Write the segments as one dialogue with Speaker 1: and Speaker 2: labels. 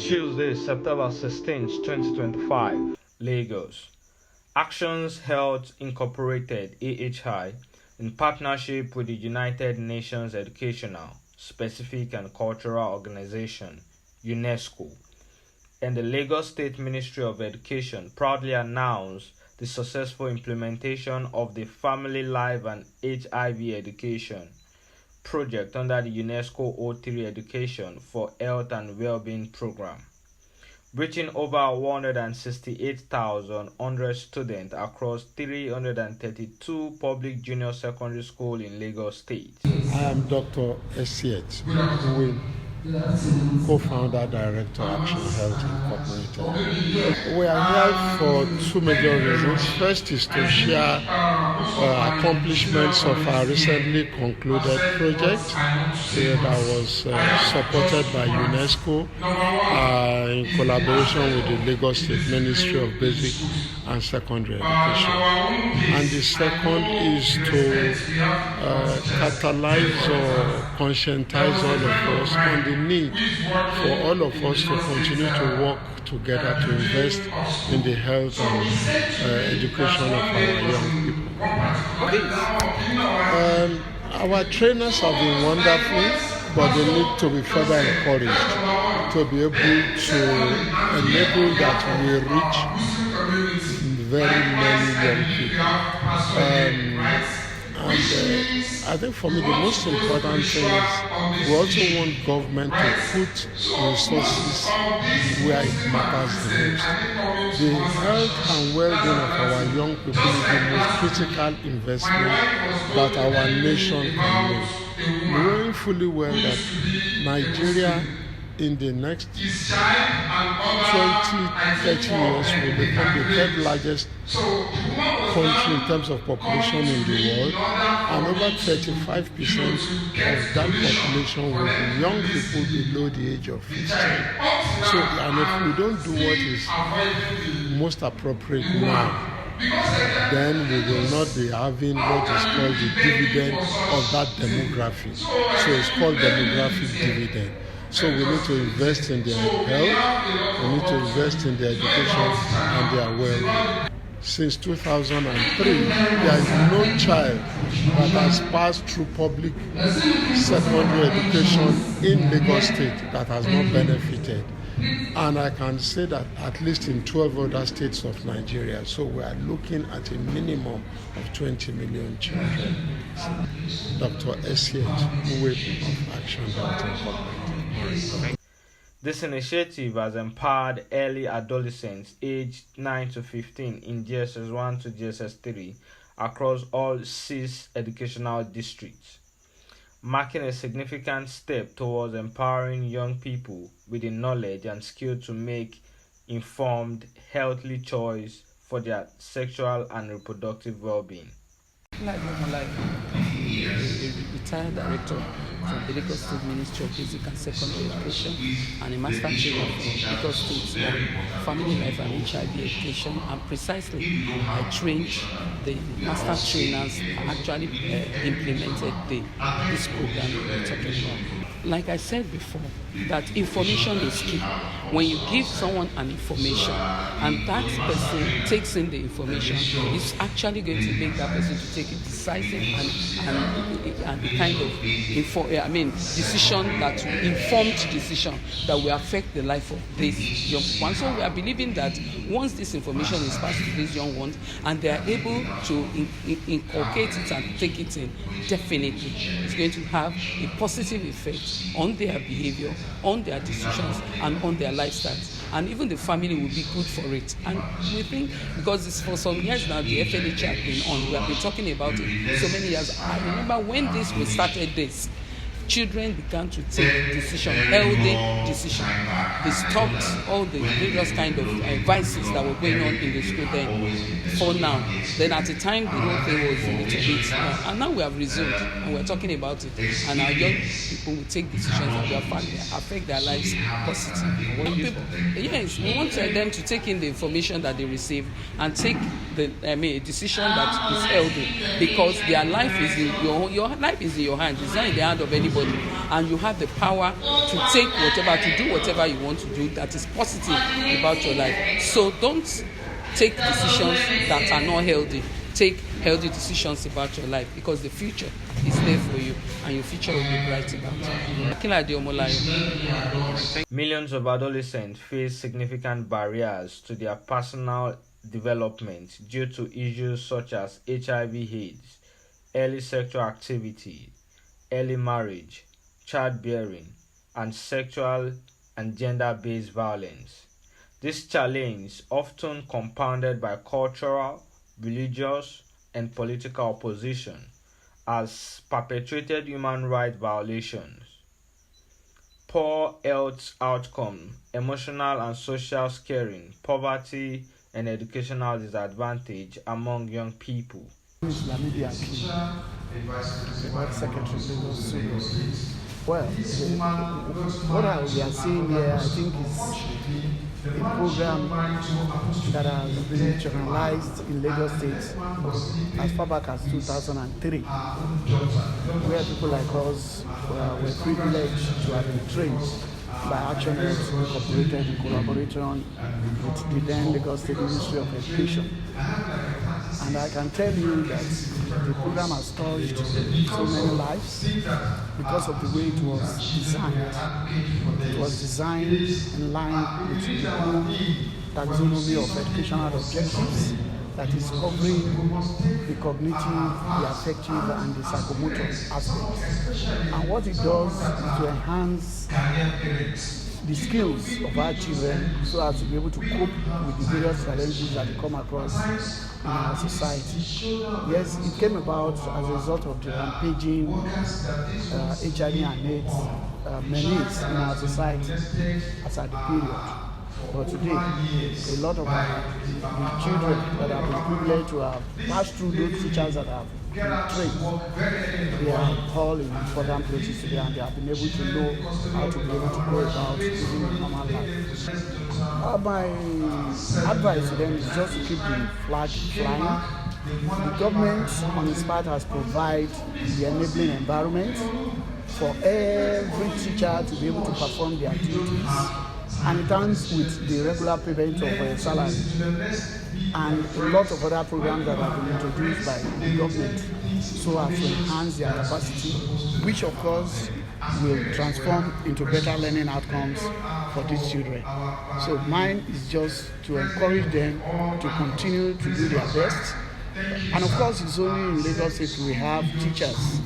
Speaker 1: Tuesday, September 16th, 2025, Lagos. Actions Health Incorporated (AHI) in partnership with the United Nations Educational, Specific and Cultural Organization (Unesco) and the Lagos State Ministry of Education proudly announced the successful implementation of the Family Life and HIV Education project under the UNESCO O3 Education for Health and Wellbeing program, reaching over 168,100 students across 332 public junior secondary schools in Lagos State.
Speaker 2: I am Dr. Stsate, co-founder, director, Action Health Incorporated. We are here for two major reasons. First is to share accomplishments of our recently concluded project that was supported by Unesco in collaboration with the Lagos State Ministry of Basic and Secondary Education. And the second is to catalyze or conscientize all of us on the need for all of us to continue to work together to invest in the health and education of our young people. Our trainers have been wonderful, but they need to be further encouraged to be able to enable that we reach very many young people. I think for me the most important thing is we also want government to put resources where it matters the most. The health and well-being of our young people is the most critical investment that our nation can make. Knowing fully well that Nigeria in the next 20-30 years will become the third largest country in terms of population in the world, and over 35% of that population will be young people below the age of 15. So, and if we don't do what is most appropriate now, then we will not be having what is called the dividend of that demography. So it's called demographic dividend. So we need to invest in their health, we need to invest in their education and their well-being. Since 2003, there is no child that has passed through public secondary education in Lagos State that has not benefited. And I can say that at least in 12 other states of Nigeria. So we are looking at a minimum of 20 million children. Dr. Stsate, Whip of Action Health Incorporated.
Speaker 1: This initiative has empowered early adolescents aged 9 to 15 in GSS 1 to GSS 3 across all 6 educational districts, marking a significant step towards empowering young people with the knowledge and skill to make informed, healthy choice for their sexual and reproductive well-being.
Speaker 3: A retired director from the Lagos State Ministry of Basic and Secondary Education and a master trainer from Lagos State on Family Life and HIV Education, and precisely I trained the master trainers actually implemented this program we're talking about. Like I said before, that information is key. When you give someone an information and that person takes in the information, it's actually going to make that person to take a decisive and the kind of decision informed decision that will affect the life of this young one. So we are believing that once this information is passed to these young ones and they are able to inculcate it and take it in, definitely it's going to have a positive effect on their behavior, on their decisions, and on their lifestyles. And even the family will be good for it. And we think, because it's for some years now, the FLH has been on, we have been talking about it so many years. I remember when we started this, children began to take healthy decisions. They stopped all the various kind of vices that were going on in the school then. For now, then at the time the whole thing was a little bit, and now we have resumed and we're talking about it. And our young people will take decisions that will affect their lives positively. Yes, we want them to take in the information that they receive and take a decision that is healthy, because their life is in your life is in your hands. It's not in the hand of anybody. somebody, and you have the power to take whatever, to do whatever you want to do that is positive about your life. So don't take decisions that are not healthy. Take healthy decisions about your life, because the future is there for you and your future will be bright about it.
Speaker 1: Millions of adolescents face significant barriers to their personal development due to issues such as HIV/AIDS, early sexual activity, early marriage, childbearing, and sexual and gender-based violence. This challenge, often compounded by cultural, religious, and political opposition, has perpetrated human rights violations. Poor health outcome, emotional and social scaring, poverty, and educational disadvantage among young people.
Speaker 4: Well, what we are seeing here, I think, is a program that has been generalized in Lagos State as far back as 2003, where people like us were privileged to have been trained by Action Health Incorporated in collaboration with the then Lagos State Ministry of Education. And I can tell you that the program has touched so many lives because of the way it was designed. It was designed in line with the new taxonomy of educational objectives that is covering the cognitive, the affective, and the psychomotor aspects. And what it does is to enhance the skills of our children so as to be able to cope with the various challenges that they come across in our society. Yes, it came about as a result of the rampaging HIV and AIDS menace in our society as at the period. But today, a lot of the children that have been privileged to have passed through those teachers that have been trained, they are all in important places today, and they have been able to know how to be able to go about living a normal life. My advice to them is just to keep the flag flying. The government, on its part, has provided the enabling environment for every teacher to be able to perform their duties, and it comes with the regular payment of salary and a lot of other programs that have been introduced by the government so as to enhance their capacity, which of course will transform into better learning outcomes for these children. So mine is just to encourage them to continue to do their best. And of course, it's only in Lagos State we have teachers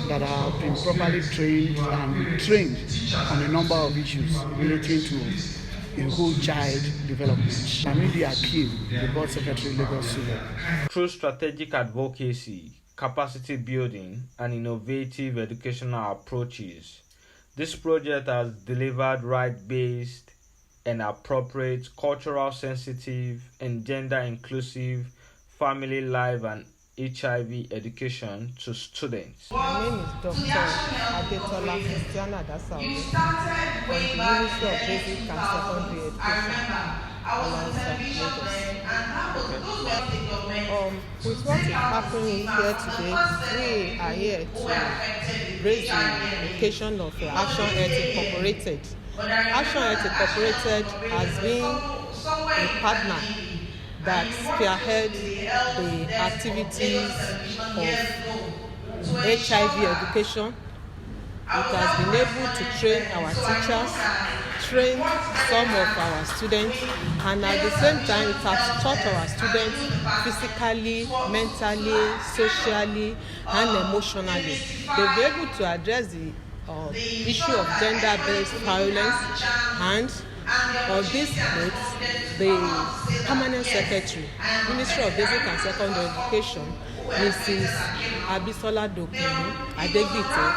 Speaker 4: that have been properly trained and trained on a number of issues relating to a whole child development. Hamidi Akim, the Board Secretary, Lagos State.
Speaker 1: Through strategic advocacy, capacity building, and innovative educational approaches, this project has delivered right-based and appropriate, cultural sensitive, and gender-inclusive family life and HIV education to students.
Speaker 5: My name is Dr. Adetola Christiana Dasawe from the Ministry of Basic and Secondary Education, with what is happening here today, we are here to raise the occasion of Action Health Incorporated. Action Health Incorporated has been a partner that spearhead the activities of HIV education. It has been able to train our teachers, train some of our students, and at the same time it has taught our students physically, mentally, socially, and emotionally. They've been able to address the issue of gender-based violence, and on this note, the Permanent Secretary, Ministry of Basic and Secondary Education, Mrs. Abisola Dokunu Adegbite,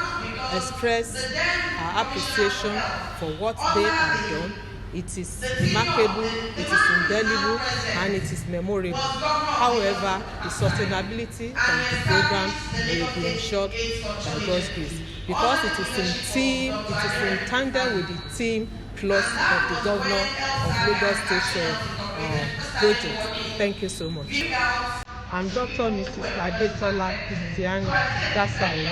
Speaker 5: expressed her appreciation for what they have done. It is remarkable, it is indelible, and it is memorable. However, the sustainability of the program will be ensured by God's grace, because it is in tandem with the team plus of the governor of Lagos State project. Thank you so much. I'm Dr. Mrs. Adetola Christiana Dasawe.